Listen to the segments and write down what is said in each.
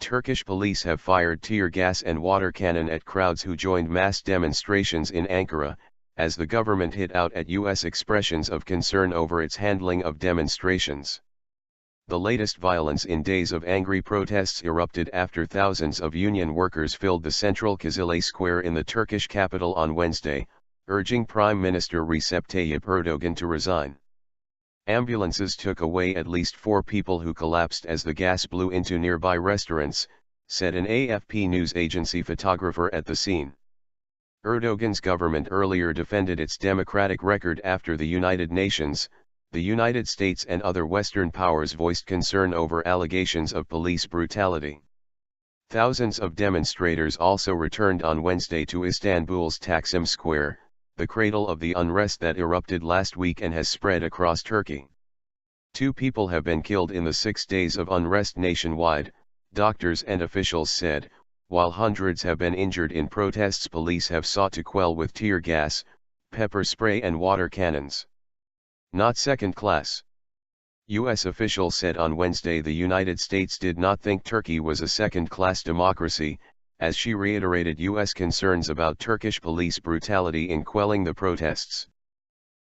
Turkish police have fired tear gas and water cannon at crowds who joined mass demonstrations in Ankara, as the government hit out at U.S. expressions of concern over its handling of demonstrations. The latest violence in days of angry protests erupted after thousands of union workers filled the central Kizilay square in the Turkish capital on Wednesday, urging Prime Minister Recep Tayyip Erdogan to resign. Ambulances took away at least 4 people who collapsed as the gas blew into nearby restaurants, said an AFP news agency photographer at the scene. Erdogan's government earlier defended its democratic record after the United Nations, the United States and other Western powers voiced concern over allegations of police brutality. Thousands of demonstrators also returned on Wednesday to Istanbul's Taksim Square, the cradle of the unrest that erupted last week and has spread across Turkey. 2 people have been killed in the 6 days of unrest nationwide, doctors and officials said, while hundreds have been injured in protests police have sought to quell with tear gas, pepper spray and water cannons. Not second class. U.S. officials said on Wednesday the United States did not think Turkey was a second-class democracy, as she reiterated U.S. concerns about Turkish police brutality in quelling the protests.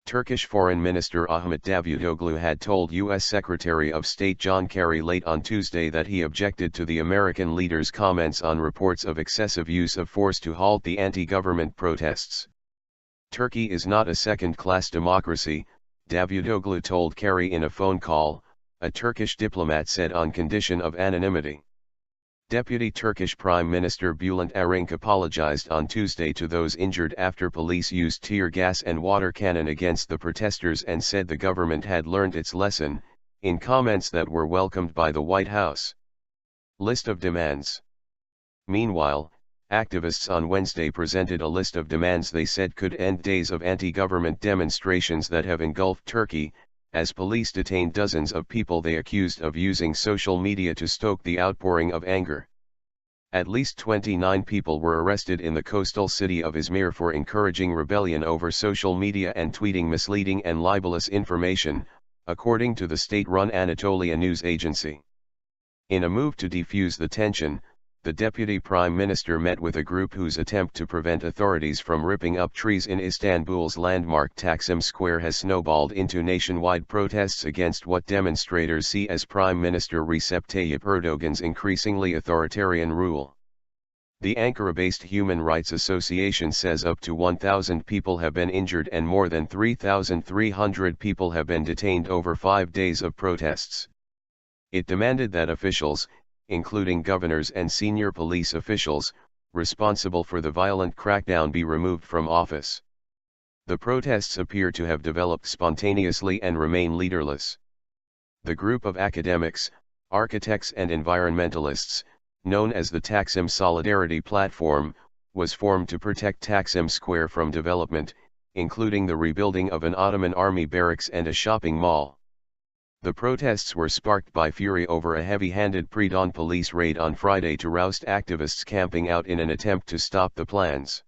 Turkish Foreign Minister Ahmet Davutoglu had told U.S. Secretary of State John Kerry late on Tuesday that he objected to the American leader's comments on reports of excessive use of force to halt the anti-government protests. Turkey is not a second-class democracy, Davutoglu told Kerry in a phone call, a Turkish diplomat said on condition of anonymity. Deputy Turkish Prime Minister Bülent Arınç apologized on Tuesday to those injured after police used tear gas and water cannon against the protesters and said the government had learned its lesson, in comments that were welcomed by the White House. List of demands. Meanwhile, activists on Wednesday presented a list of demands they said could end days of anti-government demonstrations that have engulfed Turkey, as police detained dozens of people they accused of using social media to stoke the outpouring of anger. At least 29 people were arrested in the coastal city of Izmir for encouraging rebellion over social media and tweeting misleading and libelous information, according to the state-run Anatolia news agency. In a move to defuse the tension, the deputy prime minister met with a group whose attempt to prevent authorities from ripping up trees in Istanbul's landmark Taksim Square has snowballed into nationwide protests against what demonstrators see as Prime Minister Recep Tayyip Erdogan's increasingly authoritarian rule. The Ankara-based Human Rights Association says up to 1,000 people have been injured and more than 3,300 people have been detained over 5 days of protests. It demanded that officials, including governors and senior police officials, responsible for the violent crackdown be removed from office. The protests appear to have developed spontaneously and remain leaderless. The group of academics, architects and environmentalists, known as the Taksim Solidarity Platform, was formed to protect Taksim Square from development, including the rebuilding of an Ottoman army barracks and a shopping mall. The protests were sparked by fury over a heavy-handed pre-dawn police raid on Friday to roust activists camping out in an attempt to stop the plans.